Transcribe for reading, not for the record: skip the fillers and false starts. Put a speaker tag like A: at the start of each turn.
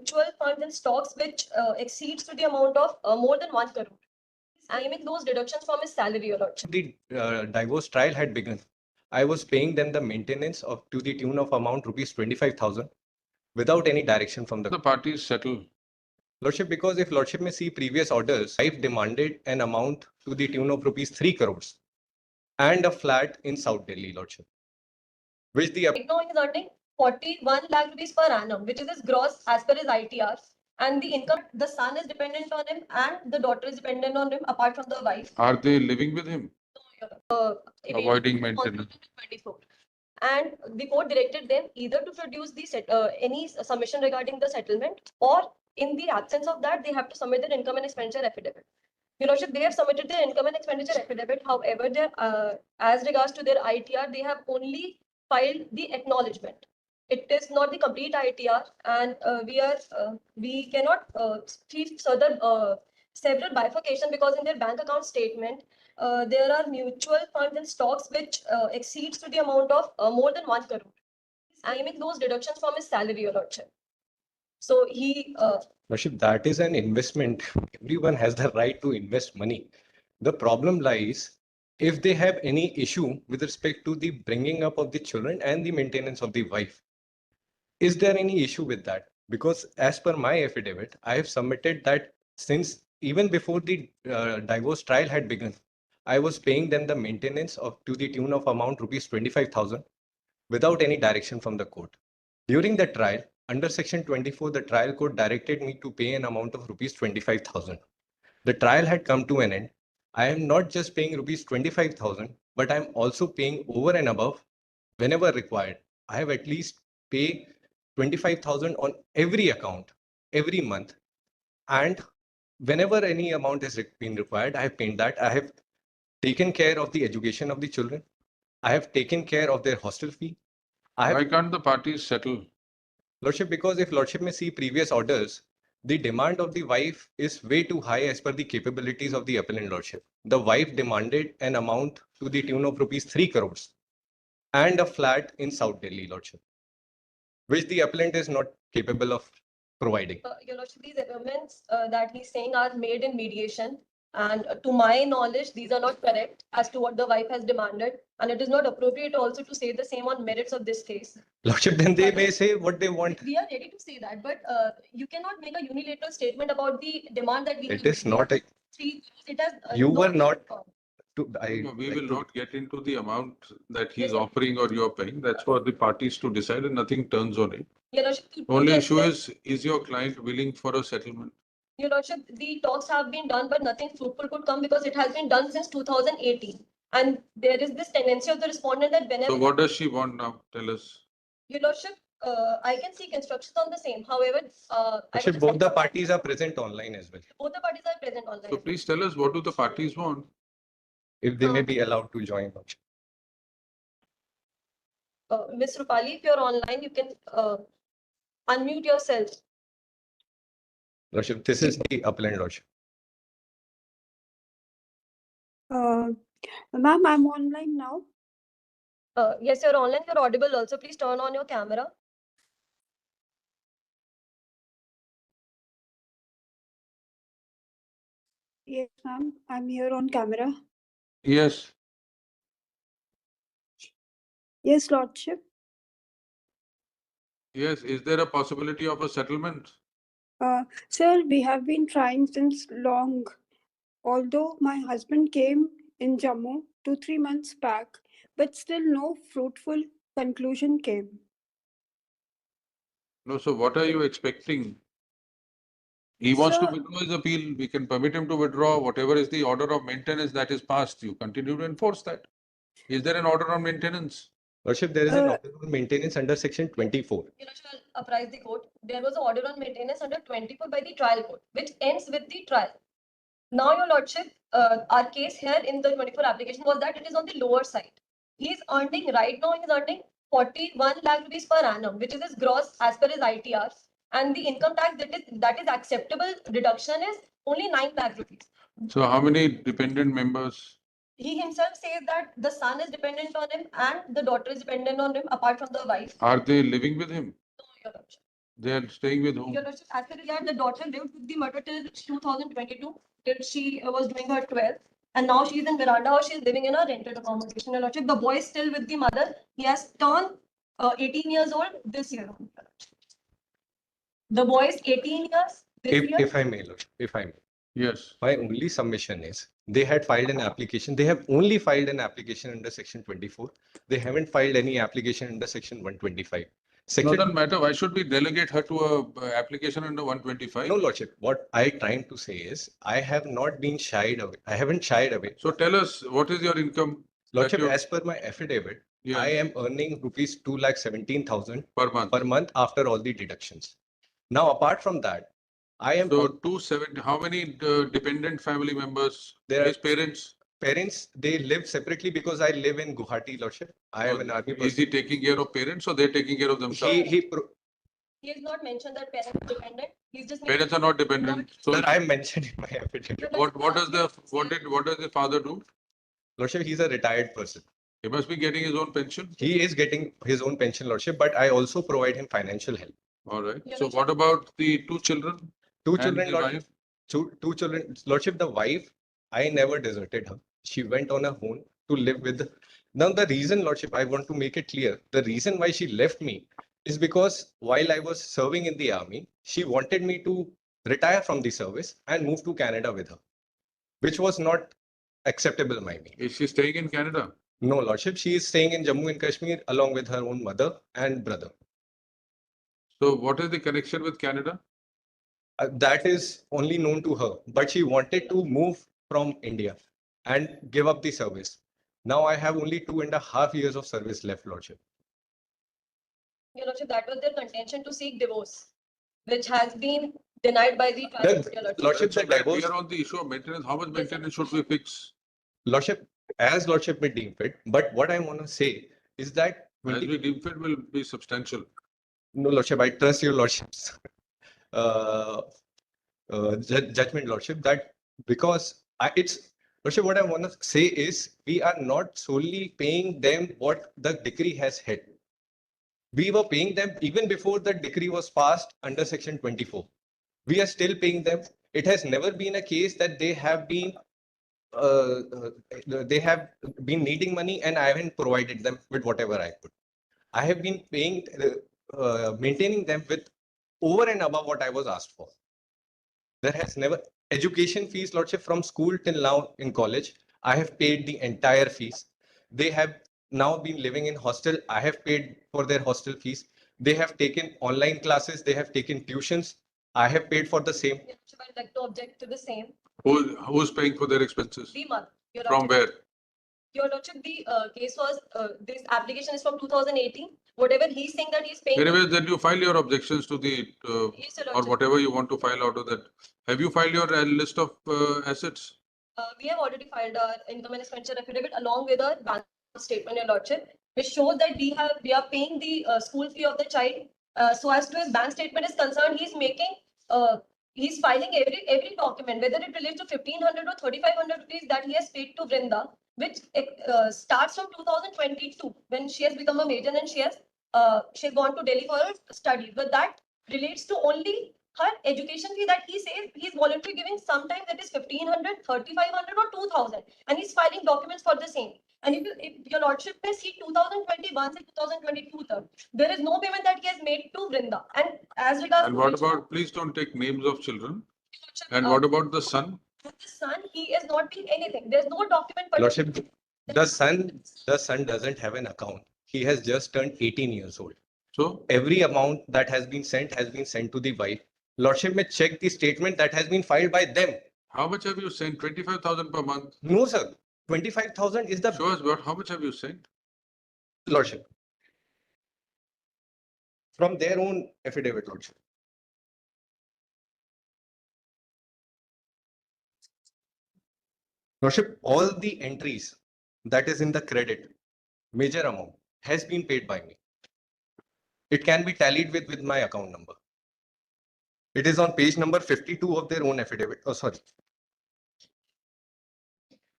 A: mutual funds and stocks which exceeds to the amount of more than 1 crore. Claiming those deductions from his salary, Your Lordship.
B: The divorce trial had begun. I was paying them the maintenance of to the tune of amount rupees 25,000 without any direction from
C: The parties settle.
B: Lordship, because if Lordship may see previous orders, wife demanded an amount to the tune of rupees 3 crores and a flat in South Delhi, Lordship, which the
A: Right now he's earning 41 lakh rupees per annum, which is his gross as per his ITR. And the income, the son is dependent on him and the daughter is dependent on him apart from the wife.
C: Are they living with him? Avoiding
A: On
C: maintenance.
A: 24. And the court directed them either to produce the any submission regarding the settlement, or in the absence of that, they have to submit their income and expenditure affidavit. Your Lordship, they have submitted their income and expenditure affidavit. However, as regards to their ITR, they have only filed the acknowledgement. It is not the complete ITR, and we cannot see further several bifurcation, because in their bank account statement, there are mutual funds and stocks which exceeds to the amount of more than 1 crore. Claiming those deductions from his salary, Your Lordship. So he
B: Lordship, that is an investment. Everyone has the right to invest money. The problem lies if they have any issue with respect to the bringing up of the children and the maintenance of the wife. Is there any issue with that? Because as per my affidavit, I have submitted that since even before the divorce trial had begun, I was paying them the maintenance of to the tune of amount rupees 25,000 without any direction from the court. During the trial, under section 24, the trial court directed me to pay an amount of rupees 25,000. The trial had come to an end. I am not just paying rupees 25,000, but I am also paying over and above whenever required. I have at least pay 25,000 on every account every month, and whenever any amount has been required, I have paid that. I have taken care of the education of the children. I have taken care of their hostel fee.
C: Why can't the parties settle?
B: Lordship, because if Lordship may see previous orders, the demand of the wife is way too high as per the capabilities of the appellant, Lordship. The wife demanded an amount to the tune of rupees 3 crores and a flat in South Delhi, Lordship, which the appellant is not capable of providing.
A: Your Lordship, these agreements that he's saying are made in mediation. And to my knowledge, these are not correct as to what the wife has demanded. And it is not appropriate also to say the same on merits of this case.
B: Lordship, then they may say what they want.
A: We are ready to say that, but you cannot make a unilateral statement about the demand that we
B: It is not a.
A: It has,
B: You were not.
C: No, we will not get into the amount that he's offering or you're paying. That's for the parties to decide, and nothing turns on it.
A: Your Lordship,
C: Only issue is your client willing for a settlement?
A: Your Lordship, the talks have been done, but nothing fruitful could come because it has been done since 2018. And there is this tendency of the respondent that whenever.
C: So what does she want now? Tell us.
A: Your Lordship, I can seek instructions on the same. However,
B: Lordship, both the parties are present online as well.
A: Both the parties are present online.
C: So please tell us, what do the parties want?
B: If they may be allowed to join.
A: Ms. Rupali, if you're online, you can unmute yourself.
B: Lordship, this is the appellant, Lordship.
D: Ma'am, I'm online now.
A: Yes, you're online. You're audible also. Please turn on your camera.
D: Yes, ma'am. I'm here on camera.
C: Yes.
D: Yes, Lordship.
C: Yes. Is there a possibility of a settlement?
D: Sir, we have been trying since long. Although my husband came in Jammu 2-3 months back, but still no fruitful conclusion came.
C: No, so what are you expecting? He wants to
D: Sir,
C: withdraw his appeal. We can permit him to withdraw. Whatever is the order of maintenance that is passed, you continue to enforce that. Is there an order on maintenance?
B: Lordship, there is an order on maintenance under section 24.
A: Your Lordship, I'll apprise the court. There was an order on maintenance under 24 by the trial court, which ends with the trial. Now, Your Lordship, our case here in the 24 application was that it is on the lower side. He is earning, right now, he is earning 41 lakh rupees per annum, which is his gross as per his ITR. And the income tax that is acceptable deduction is only 9 lakh rupees.
C: So how many dependent members?
A: He himself says that the son is dependent on him and the daughter is dependent on him apart from the wife.
C: Are they living with him?
A: No, Your Lordship.
C: They are staying with whom?
A: Your Lordship, as per regard, the daughter lived with the mother till 2022, till she was doing her 12th. And now she is in Miranda House, she is living in a rented accommodation. Your Lordship, the boy is still with the mother. He has turned 18 years old this year. The boy is 18 years this year.
B: If I may, Lordship, if I may.
C: Yes.
B: My only submission is they had filed an application. They have only filed an application under section 24. They haven't filed any application under section 125. Section
C: Doesn't matter. Why should we delegate her to a application under 125?
B: No, Lordship. What I trying to say is I have not been shied away. I haven't shied away.
C: So tell us, what is your income?
B: Lordship,
C: you're-
B: as per my affidavit,
C: Yeah,
B: I am earning rupees 2,17,000
C: per month.
B: per month after all the deductions. Now, apart from that, I am
C: So 270, how many dependent family members?
B: There are-
C: His parents?
B: parents, they live separately because I live in Guwahati, Lordship. I am an army
C: Is he
B: person.
C: taking care of parents or they're taking care of themselves?
A: He has not mentioned that parents are dependent. He's just.
C: Parents are not dependent. So
B: Sir, I mentioned in my affidavit.
C: what does the father do?
B: Lordship, he's a retired person.
C: He must be getting his own pension.
B: He is getting his own pension, Lordship, but I also provide him financial help.
C: All right.
A: Yeah,
C: So
A: but-
C: what about the 2 children?
B: Two
C: And
B: children,
C: the
B: Lordship.
C: wife?
B: Two children, Lordship, the wife, I never deserted her. She went on her own to live with. Now, the reason, Lordship, I want to make it clear, the reason why she left me is because while I was serving in the army, she wanted me to retire from the service and move to Canada with her, which was not acceptable by me.
C: Is she staying in Canada?
B: No, Lordship, she is staying in Jammu and Kashmir along with her own mother and brother.
C: So what is the connection with Canada?
B: That is only known to her, but she wanted to move from India and give up the service. Now I have only 2.5 years of service left, Lordship.
A: Your Lordship, that was their contention to seek divorce, which has been denied by the trial.
B: The-
A: Your Lordship.
B: Lordship,
C: So
B: the
C: we
B: divorce,
C: are on the issue of maintenance. How much
A: Yes, sir.
C: maintenance should we fix?
B: Lordship, as Lordship may deem fit. But what I want to say is that
C: As we deem fit will be substantial.
B: no, Lordship, I trust your Lordship's judgment, Lordship, that because it's Lordship, what I want to say is we are not solely paying them what the decree has hit. We were paying them even before the decree was passed under section 24. We are still paying them. It has never been a case that they have been needing money and I haven't provided them with whatever I could. I have been paying, maintaining them with over and above what I was asked for. There has never, education fees, Lordship, from school till now in college, I have paid the entire fees. They have now been living in hostel. I have paid for their hostel fees. They have taken online classes. They have taken tuitions. I have paid for the same.
A: Your Lordship, I'd like to object to the same.
C: Who's paying for their expenses?
A: The mother. Your
C: From
A: Lordship.
C: where?
A: Your Lordship, the case was, this application is from 2018. Whatever he's saying that he's paying.
C: Anyways, then you file your objections to the,
A: Yes, Your
C: or
A: Lordship.
C: whatever you want to file out of that. Have you filed your list of assets?
A: We have already filed our income and expenditure affidavit along with our bank statement, Your Lordship, which shows that we are paying the school fee of the child. So as to his bank statement is concerned, he's filing every document, whether it relates to 1,500 or 3,500 rupees that he has paid to Vrinda, which starts from 2022 when she has become a major and she has gone to Delhi for her studies. But that relates to only her education fee that he says he's voluntarily giving. Sometimes it is 1,500, 3,500 or 2,000, and he's filing documents for the same. And if your Lordship may see 2021 and 2022, there is no payment that he has made to Vrinda. And as regards
C: And
A: to
C: what
A: which-
C: about, please don't take names of children.
A: Lordship,
C: And what about the son?
A: with the son, he is not paying anything. There's no document.
B: Lordship, the son doesn't have an account. He has just turned 18 years old.
C: So,
B: Every amount that has been sent to the wife. Lordship may check the statement that has been filed by them.
C: how much have you sent? 25,000 per month.
B: No, sir. 25,000 is the
C: Show us how much have you sent?
B: Lordship. From their own affidavit, Lordship. Lordship, all the entries that is in the credit, major amount, has been paid by me. It can be tallied with my account number. It is on page number 52 of their own affidavit. Oh, sorry.